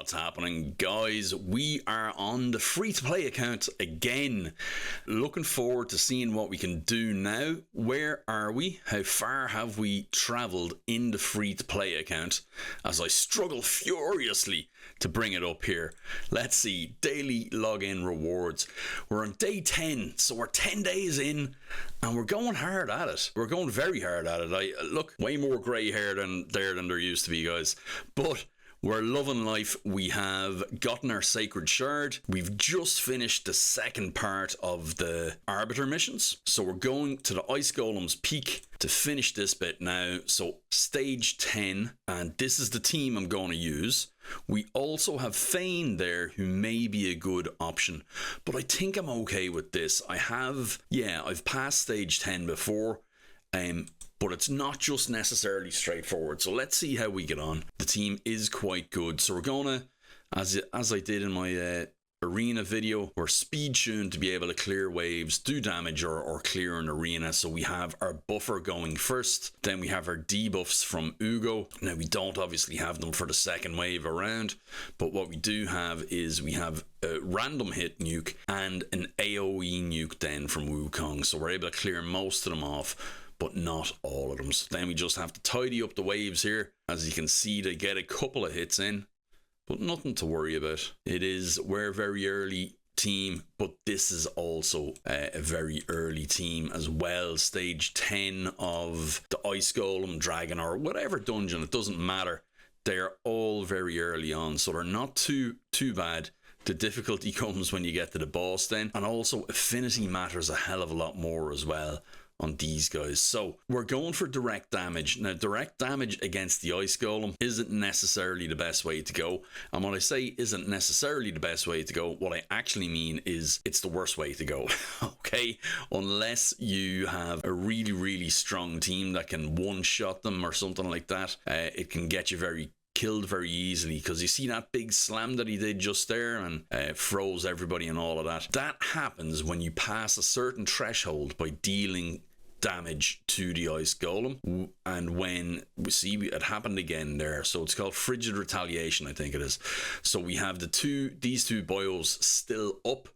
What's happening, guys? We are on the free-to-play account again. Looking forward to seeing what we can do now. Where are we? How far have we travelled in the free-to-play account? As I struggle furiously to bring it up here. Let's see. Daily login rewards. We're on day 10, so we're 10 days in, and we're going hard at it. We're going very hard at it. I look way more grey hair than there used to be, guys. But we're loving life. We have gotten our Sacred Shard. We've just finished the second part of the Arbiter missions. So we're going to the Icegolem's peak to finish this bit now. So stage 10, and this is the team I'm going to use. We also have Fane there, who may be a good option, but I think I'm okay with this. I've passed stage 10 before, but it's not just necessarily straightforward. So let's see how we get on. The team is quite good. So we're gonna, as I did in my arena video, we're speed tuned to be able to clear waves, do damage, or clear an arena. So we have our buffer going first, then we have our debuffs from Uugo. Now we don't obviously have them for the second wave around, but what we do have is we have a random hit nuke and an AoE nuke then from Wukong. So we're able to clear most of them off, but not all of them. So then we just have to tidy up the waves here. As you can see, they get a couple of hits in, but nothing to worry about. We're a very early team, but this is also a very early team as well. Stage 10 of the Icegolem, Dragon, or whatever dungeon, it doesn't matter. They're all very early on, so they're not too bad. The difficulty comes when you get to the boss then, and also affinity matters a hell of a lot more as well on these guys. So we're going for direct damage. Now, direct damage against the Icegolem isn't necessarily the best way to go. And when I say isn't necessarily the best way to go, what I actually mean is it's the worst way to go. Okay? Unless you have a really, really strong team that can one-shot them or something like that, it can get you killed very easily, because you see that big slam that he did just there and froze everybody and all of that. That happens when you pass a certain threshold by dealing damage to the Icegolem, and when we see it happened again there, so it's called frigid retaliation, I think it is. So we have these two bios still up,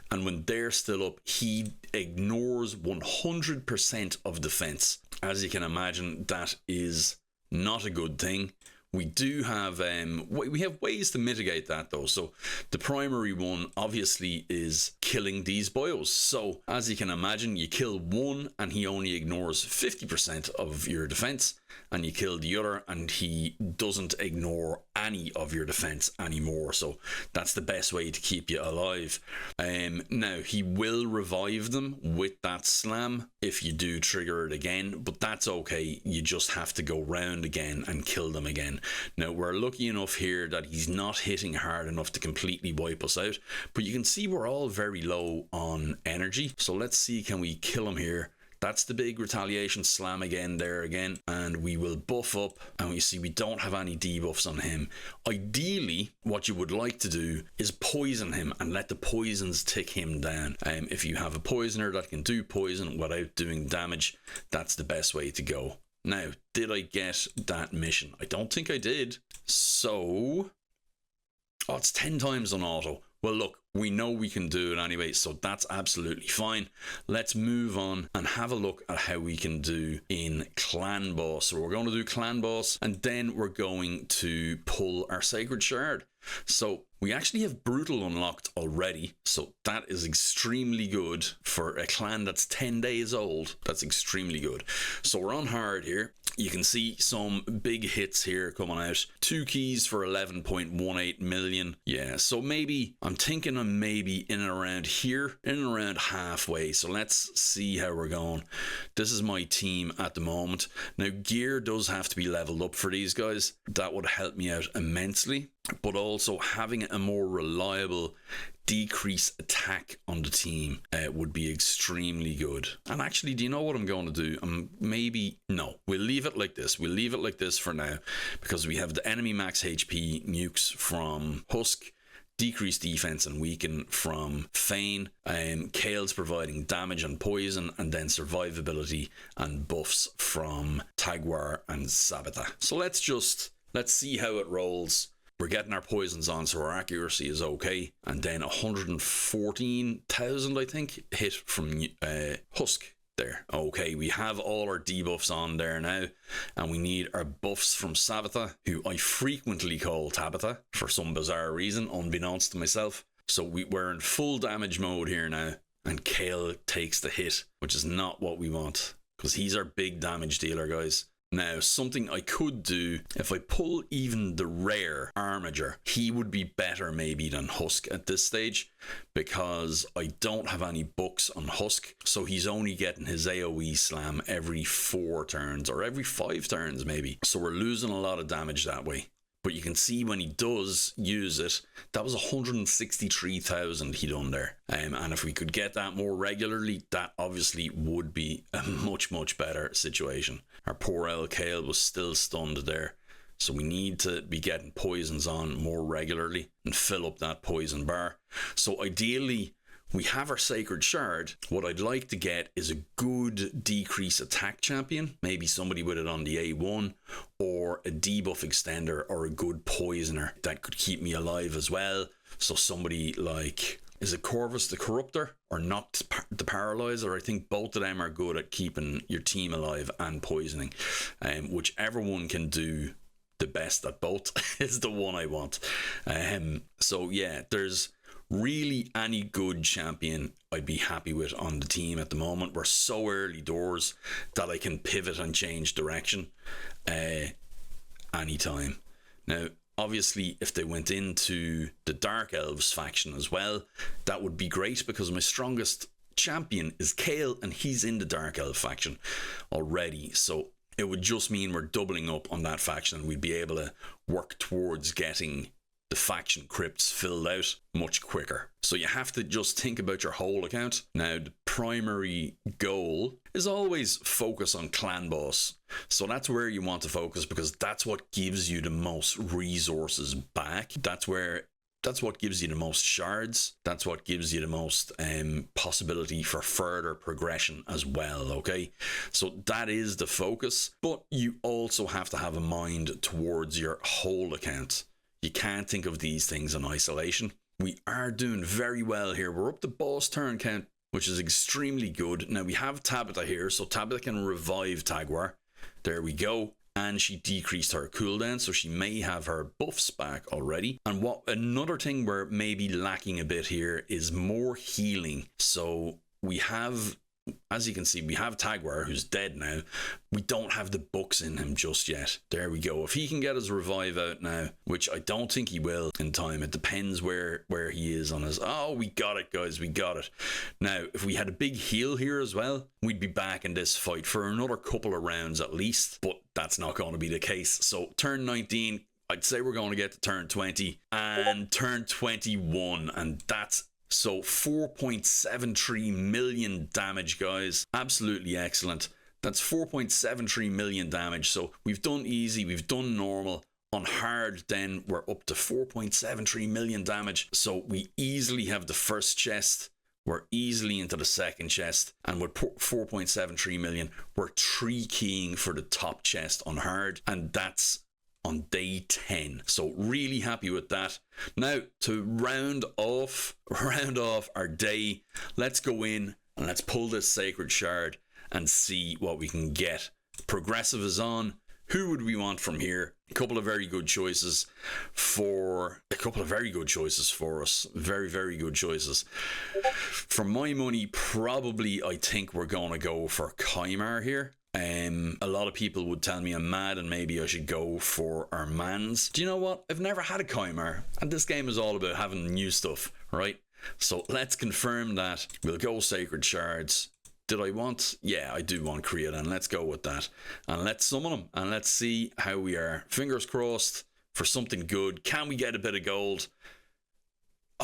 and when they're still up, he ignores 100% of defense. As you can imagine, that is not a good thing. We do have ways to mitigate that though. So the primary one obviously is killing these bios. So as you can imagine, you kill one and he only ignores 50% of your defense, and you kill the other and he doesn't ignore any of your defense anymore. So that's the best way to keep you alive. Now he will revive them with that slam if you do trigger it again, but that's okay. You just have to go round again and kill them again. Now we're lucky enough here that he's not hitting hard enough to completely wipe us out, but you can see we're all very low on energy. So let's see, can we kill him here? That's the big retaliation slam again there again, and we will buff up, and we see we don't have any debuffs on him. Ideally, what you would like to do is poison him and let the poisons tick him down. If you have a poisoner that can do poison without doing damage, that's the best way to go. Now, did I get that mission? I don't think I did. So, it's 10 times on auto. Well, look, we know we can do it anyway, so that's absolutely fine. Let's move on and have a look at how we can do in Clanboss. So we're going to do Clanboss, and then we're going to pull our Sacred Shard. So we actually have Brutal unlocked already, so that is extremely good for a clan that's 10 days old. That's extremely good. So we're on hard here. You can see some big hits here coming out. 2 keys for 11.18 million. Yeah, so maybe, I'm thinking I'm maybe in and around here, in and around halfway. So let's see how we're going. This is my team at the moment. Now, gear does have to be leveled up for these guys. That would help me out immensely. But also having a more reliable decrease attack on the team would be extremely good. And actually, do you know what I'm going to do? No, we'll leave it like this. We'll leave it like this for now, because we have the enemy max HP nukes from Husk, decreased defense and weaken from Fane, Kale's providing damage and poison, and then survivability and buffs from Tagoar and Sabata. So let's see how it rolls. we're getting our poisons on, so our accuracy is okay. And then 114,000, I think, hit from Husk there. Okay, we have all our debuffs on there now, and we need our buffs from Savitha, who I frequently call Tabitha for some bizarre reason, unbeknownst to myself. So we're in full damage mode here now, and Kale takes the hit, which is not what we want, because he's our big damage dealer, guys. Now, something I could do, if I pull even the rare Armiger, he would be better maybe than Husk at this stage, because I don't have any books on Husk, so he's only getting his AoE slam every 4 turns, or every 5 turns maybe. So we're losing a lot of damage that way. But you can see when he does use it, that was 163,000 he done there. And if we could get that more regularly, that obviously would be a much, much better situation. Our poor El Kale was still stunned there. So we need to be getting poisons on more regularly and fill up that poison bar. So ideally, we have our Sacred Shard. What I'd like to get is a good decrease attack champion. Maybe somebody with it on the A1, or a debuff extender, or a good poisoner that could keep me alive as well. So somebody like, is it Corvus the Corruptor or Noct the Paralyzer? I think both of them are good at keeping your team alive and poisoning. Whichever one can do the best at both is the one I want. So yeah, there's really any good champion I'd be happy with on the team at the moment. We're so early doors that I can pivot and change direction anytime. Now, obviously, if they went into the Dark Elves faction as well, that would be great, because my strongest champion is Kale, and he's in the Dark Elf faction already. So it would just mean we're doubling up on that faction, and we'd be able to work towards getting the faction crypts filled out much quicker. So you have to just think about your whole account. Now, the primary goal is always focus on Clanboss. So that's where you want to focus, because that's what gives you the most resources back. That's what gives you the most shards. That's what gives you the most possibility for further progression as well, okay? So that is the focus, but you also have to have a mind towards your whole account. You can't think of these things in isolation. We are doing very well here. We're up to boss turn count, which is extremely good. Now we have Tabitha here, so Tabitha can revive Tagoar. There we go. And she decreased her cooldown, so she may have her buffs back already. And what another thing we're maybe lacking a bit here is more healing. So we have, as you can see, we have Tagoar, who's dead now. We don't have the books in him just yet. There we go. If he can get his revive out now, which I don't think he will in time. It depends where he is on his... Oh, we got it, guys. We got it. Now, if we had a big heal here as well, we'd be back in this fight for another couple of rounds at least. But that's not going to be the case. So, turn 19, I'd say we're going to get to turn 20 and turn 21. And that's... So 4.73 million damage, guys. Absolutely excellent. That's 4.73 million damage. So we've done easy, we've done normal. On hard, then we're up to 4.73 million damage. So we easily have the first chest. We're easily into the second chest. And with 4.73 million, we're 3 keying for the top chest on hard. And that's on day 10. So really happy with that. Now, to round off our day, let's go in and let's pull this Sacred Shard and see what we can get. Progressive is on. Who would we want from here? A couple of very good choices for us. Very, very good choices. For my money, probably I think we're going to go for Kymar here. A lot of people would tell me I'm mad and maybe I should go for our mans. Do you know what? I've never had a Kymar, and this game is all about having new stuff, right? So let's confirm that. We'll go Sacred Shards. Did I want? Yeah, I do want Create, and let's go with that. And let's summon them, and let's see how we are. Fingers crossed for something good. Can we get a bit of gold?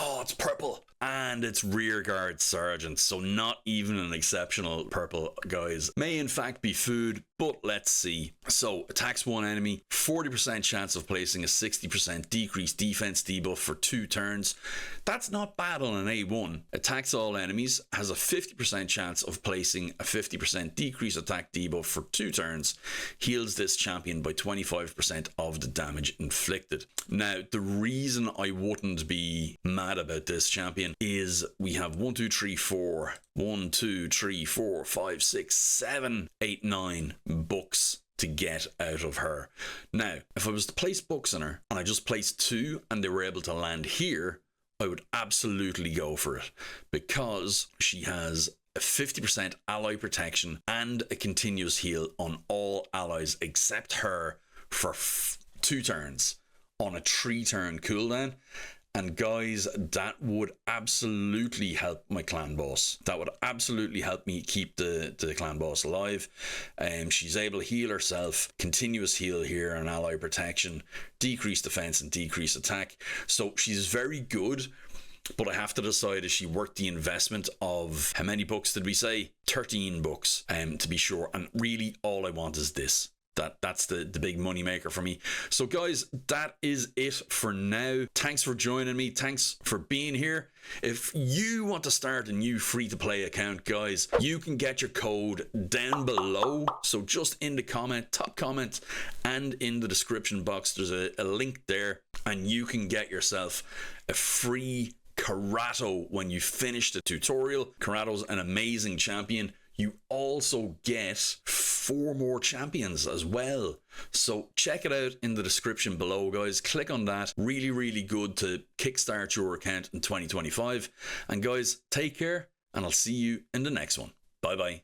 Oh, it's purple. And it's Rearguard Sergeant, so not even an exceptional purple, guys. May in fact be food, but let's see. So, attacks one enemy, 40% chance of placing a 60% decreased defense debuff for 2 turns. That's not bad on an A1. Attacks all enemies, has a 50% chance of placing a 50% decreased attack debuff for 2 turns. Heals this champion by 25% of the damage inflicted. Now, the reason I wouldn't be mad about this champion is we have 1, 2, 3, 4, 1, 2, 3, 4, 5, 6, 7, 8, 9 books to get out of her. Now, if I was to place books on her and I just placed 2 and they were able to land here, I would absolutely go for it, because she has a 50% ally protection and a continuous heal on all allies except her for 2 turns on a 3-turn cooldown. And guys, that would absolutely help my clan boss. That would absolutely help me keep the clan boss alive. She's able to heal herself, continuous heal here and ally protection, decrease defense and decrease attack. So she's very good, but I have to decide, is she worth the investment of, how many books did we say? 13 books, to be sure. And really all I want is this. That's the big money maker for me. So guys, that is it for now. Thanks for joining me. Thanks for being here. If you want to start a new free-to-play account, guys, you can get your code down below. So just in the top comment and in the description box, there's a link there, and you can get yourself a free Karato when you finish the tutorial. Karato's an amazing champion. You also get 4 more champions as well. So check it out in the description below, guys. Click on that. Really, really good to kickstart your account in 2025. And guys, take care, and I'll see you in the next one. Bye bye.